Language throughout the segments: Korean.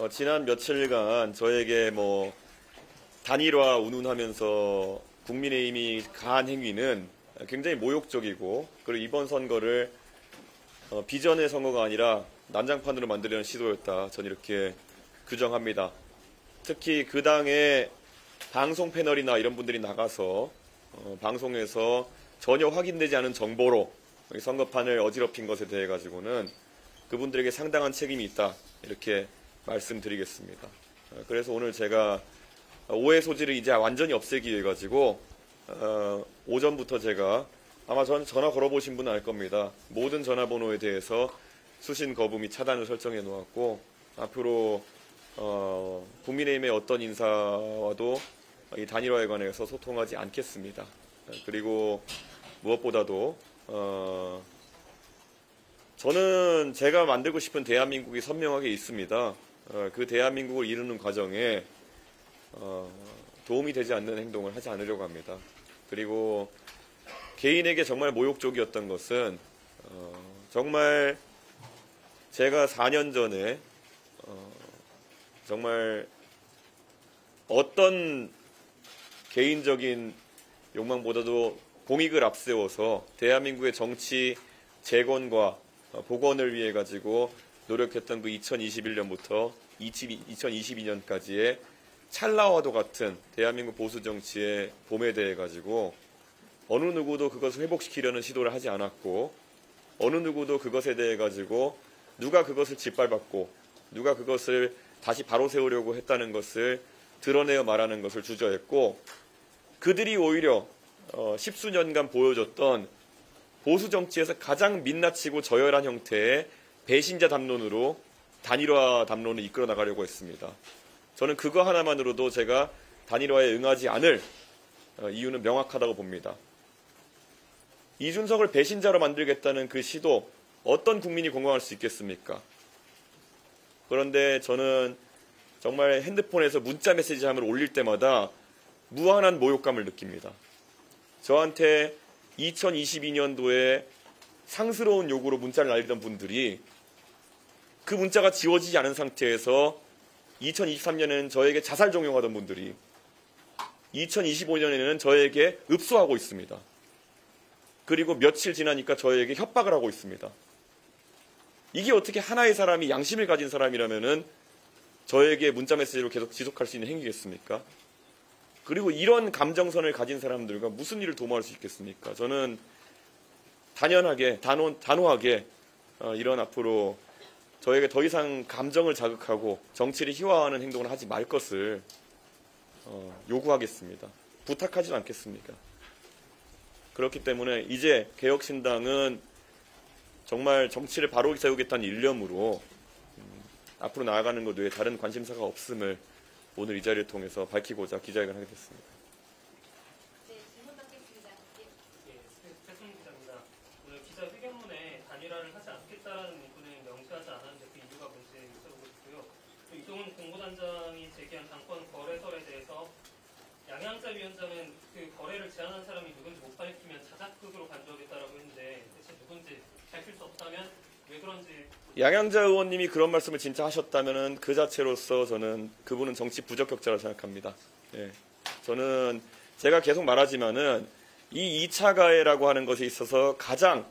지난 며칠간 저에게 뭐 단일화 운운하면서 국민의힘이 가한 행위는 굉장히 모욕적이고, 그리고 이번 선거를 비전의 선거가 아니라 난장판으로 만들려는 시도였다, 저는 이렇게 규정합니다. 특히 그 당의 방송 패널이나 이런 분들이 나가서 방송에서 전혀 확인되지 않은 정보로 선거판을 어지럽힌 것에 대해 가지고는 그분들에게 상당한 책임이 있다, 이렇게 말씀드리겠습니다. 그래서 오늘 제가 오해 소지를 이제 완전히 없애기 위해 가지고 오전부터 제가, 아마 전화 걸어보신 분은 알 겁니다, 모든 전화번호에 대해서 수신 거부 및 차단을 설정해 놓았고, 앞으로 국민의힘의 어떤 인사와도 이 단일화에 관해서 소통하지 않겠습니다. 그리고 무엇보다도 저는 제가 만들고 싶은 대한민국이 선명하게 있습니다. 그 대한민국을 이루는 과정에 도움이 되지 않는 행동을 하지 않으려고 합니다. 그리고 개인에게 정말 모욕적이었던 것은 정말 제가 4년 전에 정말 어떤 개인적인 욕망보다도 공익을 앞세워서 대한민국의 정치 재건과 복원을 위해 가지고 노력했던 그 2021년부터 2022년까지의 찰나와도 같은 대한민국 보수 정치의 봄에 대해 가지고 어느 누구도 그것을 회복시키려는 시도를 하지 않았고, 어느 누구도 그것에 대해 가지고 누가 그것을 짓밟았고 누가 그것을 다시 바로 세우려고 했다는 것을 드러내어 말하는 것을 주저했고, 그들이 오히려 십수년간 보여줬던 보수 정치에서 가장 민낯이고 저열한 형태의 배신자 담론으로 단일화 담론을 이끌어 나가려고 했습니다. 저는 그거 하나만으로도 제가 단일화에 응하지 않을 이유는 명확하다고 봅니다. 이준석을 배신자로 만들겠다는 그 시도, 어떤 국민이 공감할 수 있겠습니까? 그런데 저는 정말 핸드폰에서 문자 메시지함을 올릴 때마다 무한한 모욕감을 느낍니다. 저한테 2022년도에 상스러운 요구로 문자를 날리던 분들이 그 문자가 지워지지 않은 상태에서 2023년에는 저에게 자살 종용하던 분들이 2025년에는 저에게 읍소하고 있습니다. 그리고 며칠 지나니까 저에게 협박을 하고 있습니다. 이게 어떻게 하나의 사람이, 양심을 가진 사람이라면은 저에게 문자 메시지로 계속 지속할 수 있는 행위겠습니까? 그리고 이런 감정선을 가진 사람들과 무슨 일을 도모할 수 있겠습니까? 저는 단연하게, 단호하게 이런 앞으로 저에게 더 이상 감정을 자극하고 정치를 희화화하는 행동을 하지 말 것을 요구하겠습니다. 부탁하지도 않겠습니까? 그렇기 때문에 이제 개혁신당은 정말 정치를 바로 세우겠다는 일념으로 앞으로 나아가는 것 외에 다른 관심사가 없음을 오늘 이 자리를 통해서 밝히고자 기자회견을 하게 됐습니다. 네, 질문 받겠습니다. 예, 최승훈 기자입니다. 오늘 기자회견문에 단일화를 하지 않겠다라는 문구는 명시하지 않았는데 그 이유가 뭔지 여쭤보고 싶고요. 또 이동훈 공보단장이 제기한 당권 거래설에 대해서 양양자 위원장은 그 거래를 제안한 사람이 누군지 못 밝히면 자작극으로 간주하겠다라고 했는데 대체 누군지 밝힐 수 없다면 왜 그런지. 양양자 의원님이 그런 말씀을 진짜 하셨다면 그 자체로서 저는 그분은 정치 부적격자라고 생각합니다. 예. 저는 제가 계속 말하지만은 이 2차 가해라고 하는 것에 있어서 가장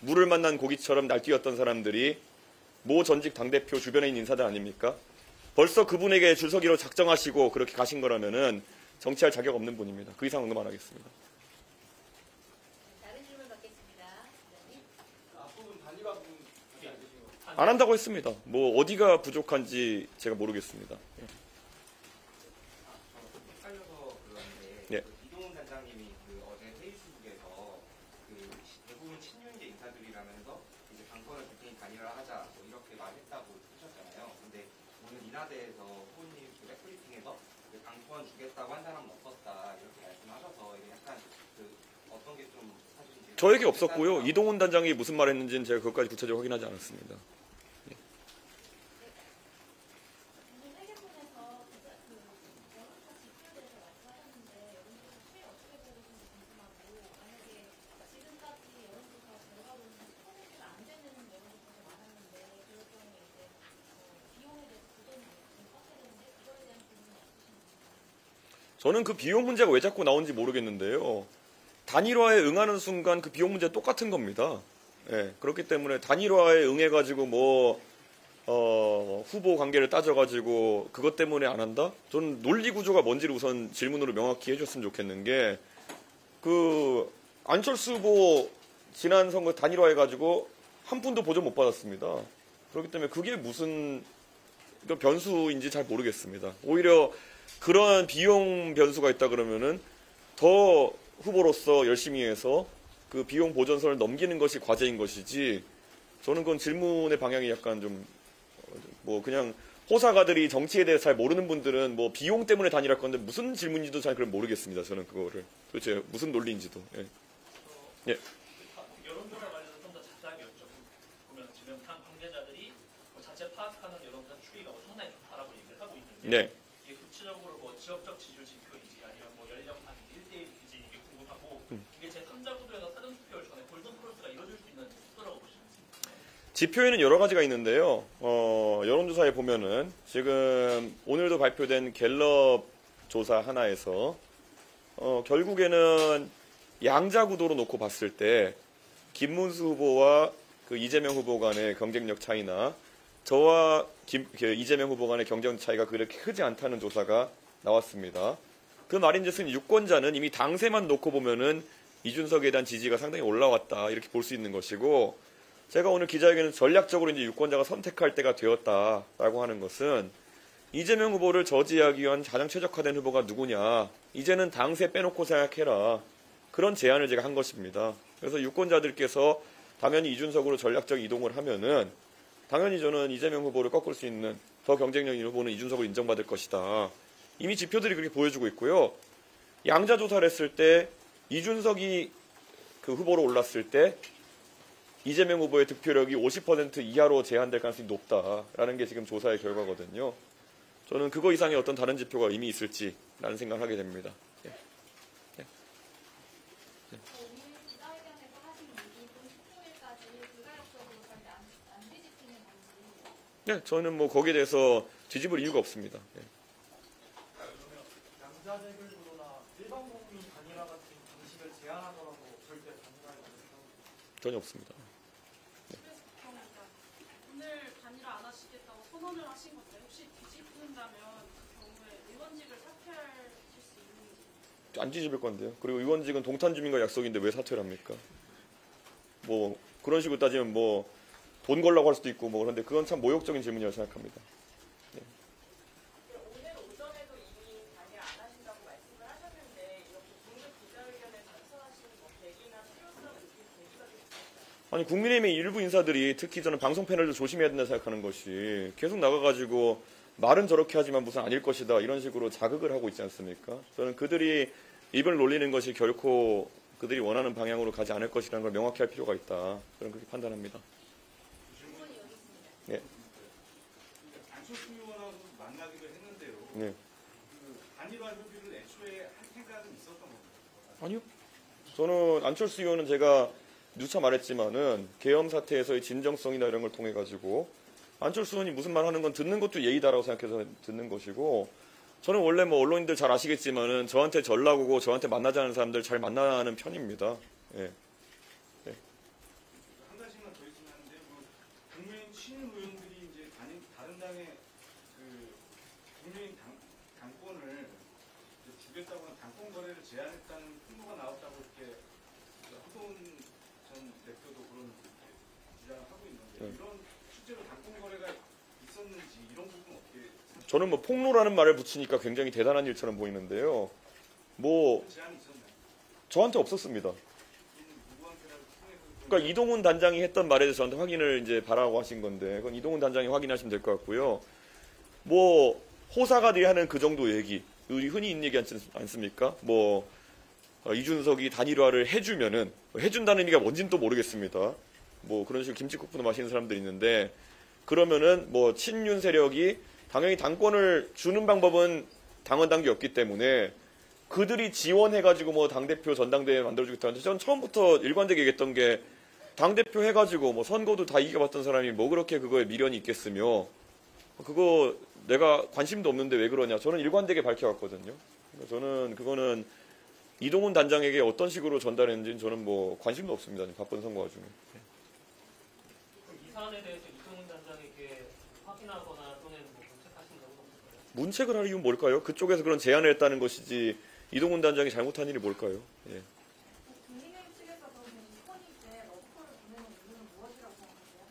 물을 만난 고기처럼 날뛰었던 사람들이 모 전직 당대표 주변에 있는 인사들 아닙니까? 벌써 그분에게 줄서기로 작정하시고 그렇게 가신 거라면은 정치할 자격 없는 분입니다. 그 이상 언급 안 하겠습니다. 다른 질문 받겠습니다. 기자님. 앞부분 단일화 부분 그게 안 되신 거. 안 한다고 했습니다. 뭐 어디가 부족한지 제가 모르겠습니다. 예. 헷갈려서 그러는데 예. 이동훈 단장님이 어제 페이스북에서 대부분 친윤계 인사들이라면서 이제 당권을 대통령 단일화하자 뭐 이렇게 말했다고 하셨잖아요. 근데 오늘 인하대에서 후보님 백브리핑에서 당권 주겠다고 한 사람은 없었다 이렇게 말씀하셔서 이게 약간 어떤 게 좀 사실인지. 저에게 없었고요. 이동훈 단장이 무슨 말 했는지는 제가 그것까지 구체적으로 확인하지 않았습니다. 회견문에서 여론조사 지표에 대해서 말씀하셨는데 여론조사 추이 어떻게 보고 있는지 궁금하고, 만약에 지금까지 여론조사 결과로는 10%가 안 되는 여론조사가 많았는데 그럴 경우에 이제 비용에 대해서 부담이 저는 그 비용 문제가 왜 자꾸 나오는지 모르겠는데요. 단일화에 응하는 순간 그 비용 문제 똑같은 겁니다. 예, 그렇기 때문에 단일화에 응해가지고 후보 관계를 따져가지고 그것 때문에 안 한다? 저는 논리 구조가 뭔지를 우선 질문으로 명확히 해줬으면 좋겠는 게, 안철수 후보 지난 선거 단일화해가지고 한 푼도 보전 못 받았습니다. 그렇기 때문에 그게 무슨 변수인지 잘 모르겠습니다. 오히려 그런 비용 변수가 있다 그러면은 더 후보로서 열심히 해서 그 비용 보전선을 넘기는 것이 과제인 것이지, 저는 그건 질문의 방향이 약간 그냥 호사가들이 정치에 대해서 잘 모르는 분들은 비용 때문에 단일할 건데 무슨 질문인지도 잘 모르겠습니다. 저는 그거를 도대체 무슨 논리인지도. 예. 예. 여론조사 관련해서 좀 더 자세하게 여쭤보면 지금 당 관계자들이 자체 파악하는 여론조사 추이가 상당히 좋다라고 얘기를 하고 있는데 네. 이게 구체적으로 지역적 지지율 지표인지 아니면 연령판 1대1인지 이게 궁금하고 이게 제3자 구도에서 사전투표를 전에 골든크로스가 이뤄질 수 있는 구도라고 보시는지. 지표에는 여러 가지가 있는데요. 여론조사에 보면은 지금 오늘도 발표된 갤럽 조사 하나에서 결국에는 양자 구도로 놓고 봤을 때 김문수 후보와 그 이재명 후보 간의 경쟁력 차이나 저와 이재명 후보 간의 경쟁 차이가 그렇게 크지 않다는 조사가 나왔습니다. 그 말인즉슨 유권자는 이미 당세만 놓고 보면은 이준석에 대한 지지가 상당히 올라왔다 이렇게 볼 수 있는 것이고, 제가 오늘 기자회견은 전략적으로 이제 유권자가 선택할 때가 되었다라고 하는 것은 이재명 후보를 저지하기 위한 가장 최적화된 후보가 누구냐, 이제는 당세 빼놓고 생각해라, 그런 제안을 제가 한 것입니다. 그래서 유권자들께서 당연히 이준석으로 전략적 이동을 하면은 당연히 저는 이재명 후보를 꺾을 수 있는 더 경쟁력 있는 후보는 이준석을 인정받을 것이다. 이미 지표들이 그렇게 보여주고 있고요. 양자 조사를 했을 때 이준석이 그 후보로 올랐을 때 이재명 후보의 득표력이 50% 이하로 제한될 가능성이 높다라는 게 지금 조사의 결과거든요. 저는 그거 이상의 어떤 다른 지표가 이미 있을지라는 생각을 하게 됩니다. 오늘 기자회견에서 하신 얘기 좀 토요일까지 불가역적으로 절대 안 뒤집히는 건지. 네, 저는 거기에 대해서 뒤집을 이유가 없습니다. 네. 그러면 양자택일 구도나 일반 국민 단일화 같은 방식을 제한하더라도 절대 단일화에 관해서 전혀 없습니다. 그래서 그러니까 오늘 단일화 안 하시겠다고 선언을 하신 건데 혹시 뒤집는다면 그 경우에 의원직을 사퇴하실 수 있는지. 안 뒤집을 건데요. 그리고 의원직은 동탄 주민과 약속인데 왜 사퇴를 합니까? 그런 식으로 따지면 돈 걸라고 할 수도 있고 그런데 그건 참 모욕적인 질문이라고 생각합니다. 오늘 오전에도 이미 단일화 안 하신다고 말씀을 하셨는데 이렇게 긴급 기자회견에 참석하시는 계기나 필요성 느낄 계기가 있을까요? 아니, 국민의힘의 일부 인사들이 특히 저는 방송 패널도 조심해야 된다 생각하는 것이 계속 나가가지고 말은 저렇게 하지만 무슨 아닐 것이다 이런 식으로 자극을 하고 있지 않습니까? 저는 그들이 입을 놀리는 것이 결코 그들이 원하는 방향으로 가지 않을 것이라는 걸 명확히 할 필요가 있다. 저는 그렇게 판단합니다. 질문이 여기 있습니다. 네. 안철수 의원하고 만나기도 했는데요. 네. 단일화 협의를 애초에 할 생각은 있었던 건가요? 아니요. 저는 안철수 의원은 제가 누차 말했지만은 계엄 사태에서의 진정성이나 이런 걸 통해 가지고 안철수 의원이 무슨 말 하는 건 듣는 것도 예의다라고 생각해서 듣는 것이고, 저는 원래 언론인들 잘 아시겠지만은 저한테 전락 오고 저한테 만나자는 사람들 잘 만나는 편입니다. 예. 한 가지만 더 있으면 하는데 국민의힘 신임 의원들이 이제 다른 당의 국민의힘 당권을 주겠다고 하는 당권 거래를 제한했다는 풍보가 나왔다고 이렇게 허돈 전 대표도 그런 주장을 하고 있는데 이런 실제로 당권 거래가 있었는지 이런 부분 어떻게 생각하세요? 저는 폭로라는 말을 붙이니까 굉장히 대단한 일처럼 보이는데요. 제한이 있었나요? 저한테 없었습니다. 누구한테라도 통해서 그러니까 이동훈 단장이 했던 말에 대해서 저한테 확인을 이제 바라고 하신 건데, 그건 이동훈 단장이 확인하시면 될 것 같고요. 호사가들이 하는 그 정도 얘기, 우리 흔히 있는 얘기 않습니까? 이준석이 단일화를 해준다는 의미가 뭔지는 또 모르겠습니다. 그런 식으로 김치국부도 마시는 사람들이 있는데, 그러면은 친윤 세력이 당연히 당권을 주는 방법은 당원 당규 없기 때문에 그들이 지원해가지고 당대표 전당대회 만들어주겠다는데, 전 처음부터 일관되게 얘기했던 게 당대표 해가지고 선거도 다 이겨봤던 사람이 그렇게 그거에 미련이 있겠으며, 그거 내가 관심도 없는데 왜 그러냐. 저는 일관되게 밝혀왔거든요. 저는 그거는 이동훈 단장에게 어떤 식으로 전달했는지는 저는 뭐 관심도 없습니다. 바쁜 선거 와중에. 그럼 이 사안에 대해서 이동훈 단장에게 확인하거나 또는 뭐 문책하신 적은 없을까요? 문책을 할 이유는 뭘까요? 그쪽에서 그런 제안을 했다는 것이지 이동훈 단장이 잘못한 일이 뭘까요? 예. 국민의힘 측에서 그러면 이건희 때 러브콜을 보내는 이유는 무엇이라고 생각하세요?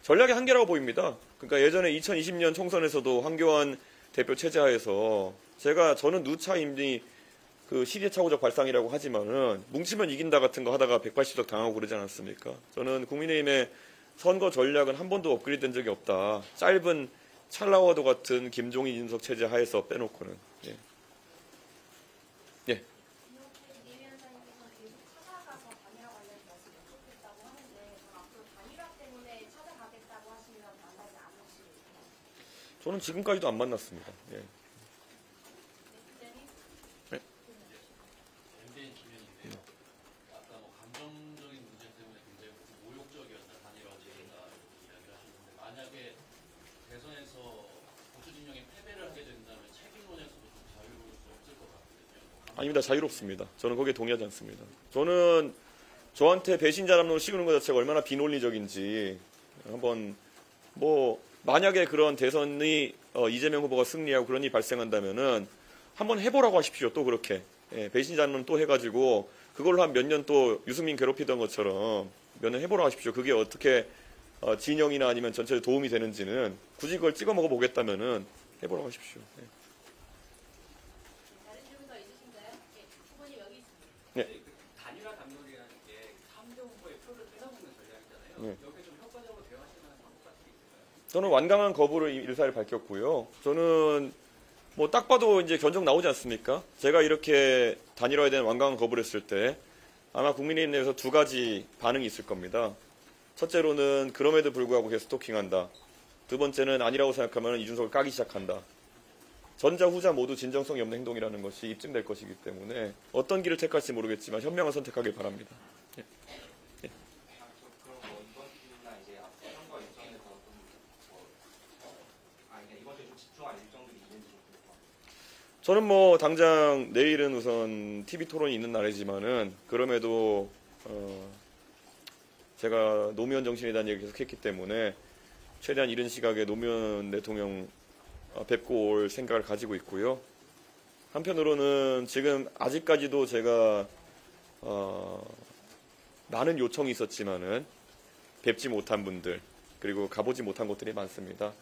전략의 한계라고 보입니다. 그러니까 예전에 2020년 총선에서도 황교안 대표 체제하에서 저는 누차 이미 그 시대착오적 발상이라고 하지만은 뭉치면 이긴다 같은 거 하다가 180석 당하고 그러지 않았습니까? 저는 국민의힘의 선거 전략은 한 번도 업그레이드된 적이 없다. 짧은 찰나와도 같은 김종인 인석 체제 하에서 빼놓고는. 예. 예. 이렇게 이위원장님께서 계속 찾아가서 단일화 관련 말씀 여쭙겠다고 하는데 그럼 앞으로 단일화 때문에 찾아가겠다고 하시면 만나지 않으시겠어요? 저는 지금까지도 안 만났습니다. 예. MBN 김현인데요. 아까 뭐 감정적인 문제 때문에 굉장히 모욕적이었다, 단일화 제의가 이렇게 이야기를 하셨는데 만약에 대선에서 보수 진영이 패배를 하게 된다면 책임론에서도 좀 자유로울 수 없을 것 같거든요. 아닙니다. 자유롭습니다. 저는 거기에 동의하지 않습니다. 저는 저한테 배신자 남론을 씌우는 것 자체가 얼마나 비논리적인지 한번 만약에 그런 대선이 이재명 후보가 승리하고 그런 일이 발생한다면은 한번 해보라고 하십시오. 또 그렇게 배신자 남론 또 해가지고 그걸로 한 몇 년 또 유승민 괴롭히던 것처럼 몇 년 해보라고 하십시오. 그게 어떻게 진영이나 아니면 전체에 도움이 되는지는 굳이 그걸 찍어 먹어 보겠다면은 해보라고 하십시오. 예. 다른 질문 더 있으신가요? 네, 후보님 여기 있습니다. 네. 단일화 담론이라는 게 3대 후보의 표를 뜯어먹는 전략이잖아요. 네. 여기에 좀 효과적으로 대응하실 만한 방법 같은 게 있을까요? 저는 완강한 거부를 일사를 밝혔고요. 저는 딱 봐도 이제 견적 나오지 않습니까? 제가 이렇게 단일화에 대한 완강한 거부를 했을 때 아마 국민의힘 내에서 두 가지 반응이 있을 겁니다. 첫째로는 그럼에도 불구하고 계속 스토킹한다. 두 번째는 아니라고 생각하면 이준석을 까기 시작한다. 전자 후자 모두 진정성이 없는 행동이라는 것이 입증될 것이기 때문에 어떤 길을 택할지 모르겠지만 현명한 선택하길 바랍니다. 예. 예. 그럼 뭐 이번 주나 이제 앞서 선거 일정에서 이번 주에 좀 집중할 일정들이 있는지 좀 궁금합니다. 저는 당장 내일은 우선 TV 토론이 있는 날이지만은 그럼에도 제가 노무현 정신에 대한 얘기를 계속 했기 때문에 최대한 이른 시각에 노무현 대통령 뵙고 올 생각을 가지고 있고요. 한편으로는 지금 아직까지도 제가 많은 요청이 있었지만은 뵙지 못한 분들 그리고 가보지 못한 곳들이 많습니다.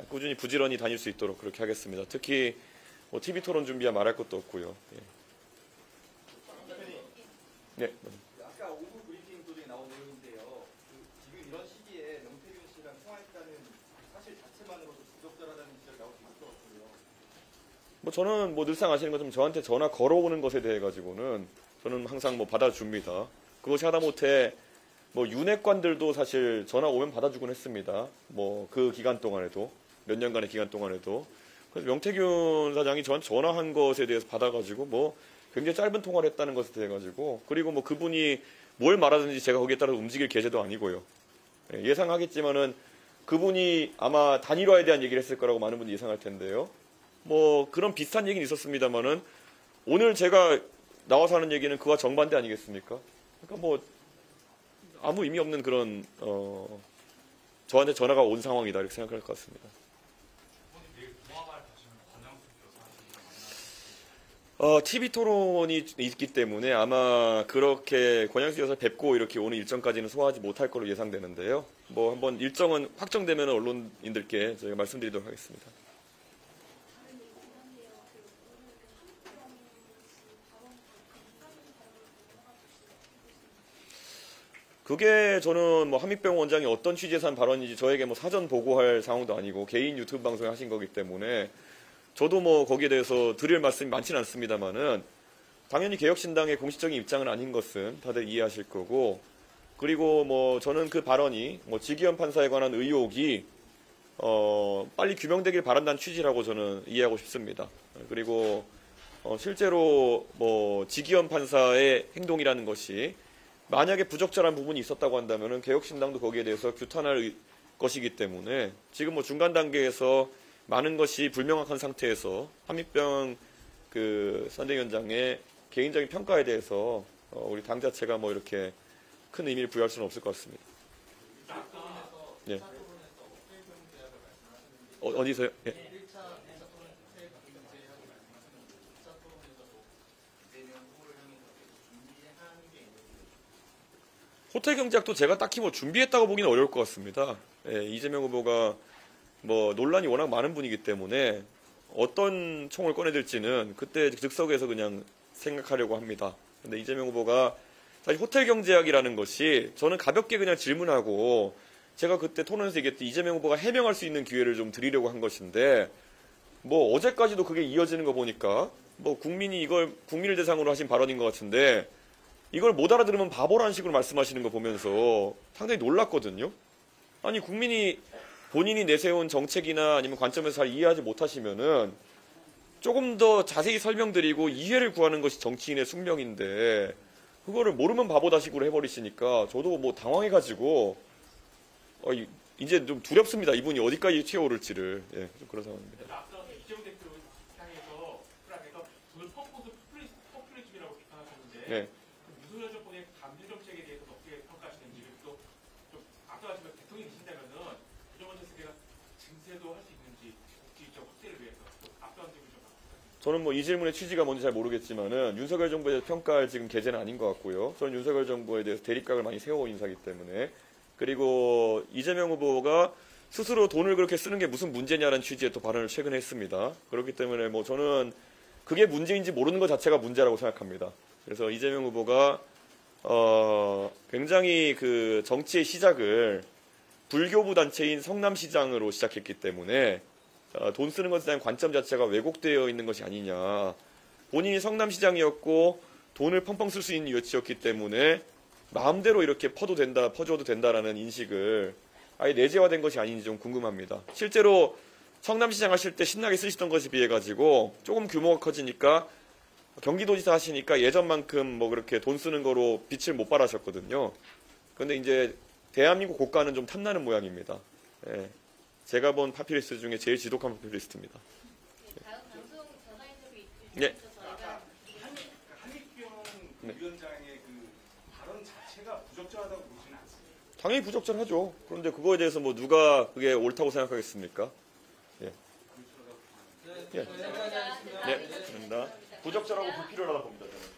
꾸준히 부지런히 다닐 수 있도록 그렇게 하겠습니다. 특히 TV 토론 준비야 말할 것도 없고요. 예. 네. 아까 오후 브리핑 도중에 나온 내용인데요. 지금 이런 시기에 명태균 씨랑 통화했다는 사실 자체만으로도 부적절하다는 지적이 나올 수 있을 것 같고요. 저는 늘상 아시는 것처럼 저한테 전화 걸어오는 것에 대해 가지고는 저는 항상 받아줍니다. 그것이 하다못해 윤핵관들도 사실 전화 오면 받아주곤 했습니다. 그 기간 동안에도 몇 년간의 기간 동안에도 그래서 명태균 사장이 저한테 전화한 것에 대해서 받아가지고 굉장히 짧은 통화를 했다는 것에 대해 가지고 그리고 그분이 뭘 말하든지 제가 거기에 따라 움직일 계제도 아니고요. 예상하겠지만은 그분이 아마 단일화에 대한 얘기를 했을 거라고 많은 분들이 예상할 텐데요. 그런 비슷한 얘기는 있었습니다만은 오늘 제가 나와서 하는 얘기는 그와 정반대 아니겠습니까? 그러니까 아무 의미 없는 그런 저한테 전화가 온 상황이다 이렇게 생각할 것 같습니다. TV 토론이 있기 때문에 아마 그렇게 권양수 여사 뵙고 이렇게 오는 일정까지는 소화하지 못할 걸로 예상되는데요. 한번 일정은 확정되면 언론인들께 저희가 말씀드리도록 하겠습니다. 다른 얘기긴 한데요. 오늘 한국병 씨 발언 이상민 발언을 그게 저는 한미병 원장이 어떤 취지에서 한 발언인지 저에게 사전 보고할 상황도 아니고 개인 유튜브 방송에 하신 거기 때문에 저도 거기에 대해서 드릴 말씀이 많지는 않습니다만은 당연히 개혁신당의 공식적인 입장은 아닌 것은 다들 이해하실 거고 그리고 저는 그 발언이 지기현 판사에 관한 의혹이 빨리 규명되길 바란다는 취지라고 저는 이해하고 싶습니다. 그리고 실제로 지기현 판사의 행동이라는 것이 만약에 부적절한 부분이 있었다고 한다면은 개혁신당도 거기에 대해서 규탄할 것이기 때문에 지금 중간 단계에서 많은 것이 불명확한 상태에서 한미병 그 선대위원장의 개인적인 평가에 대해서 우리 당 자체가 뭐 이렇게 큰 의미를 부여할 수는 없을 것 같습니다. 예. 어디서요? 예. 호텔 경제학도 제가 딱히 뭐 준비했다고 보기는 어려울 것 같습니다. 예, 이재명 후보가 뭐 논란이 워낙 많은 분이기 때문에 어떤 총을 꺼내들지는 그때 즉석에서 그냥 생각하려고 합니다. 근데 이재명 후보가 사실 호텔 경제학이라는 것이 저는 가볍게 그냥 질문하고 제가 그때 토론에서 얘기했듯이 이재명 후보가 해명할 수 있는 기회를 좀 드리려고 한 것인데 뭐 어제까지도 그게 이어지는 거 보니까 뭐 국민이 이걸 국민을 대상으로 하신 발언인 것 같은데 이걸 못 알아들으면 바보라는 식으로 말씀하시는 거 보면서 상당히 놀랐거든요. 아니 국민이 본인이 내세운 정책이나 아니면 관점에서 잘 이해하지 못하시면은 조금 더 자세히 설명드리고 이해를 구하는 것이 정치인의 숙명인데 그거를 모르면 바보다 식으로 해버리시니까 저도 뭐 당황해가지고 이제 좀 두렵습니다. 이분이 어디까지 튀어오를지를. 예, 좀 그런 상황입니다. 앞서 이재명 대표 향해서 프랑에서 돈을 펌프도 포퓰리즘이라고 비판하셨는데 네. 윤석열 정권의 감정 정책에 대해서 어떻게 평가하시는지 또 좀 앞서가시면 대통령이 계신다면은 이정원 정책가 증세도 할 수 있는지 국지적 확대를 위해서 또 앞서간 점을 좀 부탁드립니다. 저는 뭐 이 질문의 취지가 뭔지 잘 모르겠지만은 윤석열 정부에 대해서 평가할 지금 계제는 아닌 것 같고요. 저는 윤석열 정부에 대해서 대립각을 많이 세워온 인사이기 때문에 그리고 이재명 후보가 스스로 돈을 그렇게 쓰는 게 무슨 문제냐라는 취지의 또 발언을 최근에 했습니다. 그렇기 때문에 뭐 저는 그게 문제인지 모르는 것 자체가 문제라고 생각합니다. 그래서 이재명 후보가 굉장히 그 정치의 시작을 불교부 단체인 성남시장으로 시작했기 때문에 돈 쓰는 것에 대한 관점 자체가 왜곡되어 있는 것이 아니냐. 본인이 성남시장이었고 돈을 펑펑 쓸 수 있는 위치였기 때문에 마음대로 이렇게 퍼줘도 된다라는 인식을 아예 내재화된 것이 아닌지 좀 궁금합니다. 실제로 성남시장 하실 때 신나게 쓰시던 것에 비해 가지고 조금 규모가 커지니까 경기도지사 하시니까 예전만큼 뭐 그렇게 돈 쓰는 거로 빛을 못 발하셨거든요. 그런데 이제 대한민국 고가는 좀 탐나는 모양입니다. 예. 제가 본 파퓰리스트 중에 제일 지독한 파퓰리스트입니다. 다음 방송 전화 인터뷰 네. 저희가 한익병 네. 위원장의 그 발언 자체가 부적절하다고 보지는 않습니다. 당연히 부적절하죠. 그런데 그거에 대해서 뭐 누가 그게 옳다고 생각하겠습니까? 예. 예. 네, 감사합니다. 부적절하고 불필요하다고 봅니다, 저는.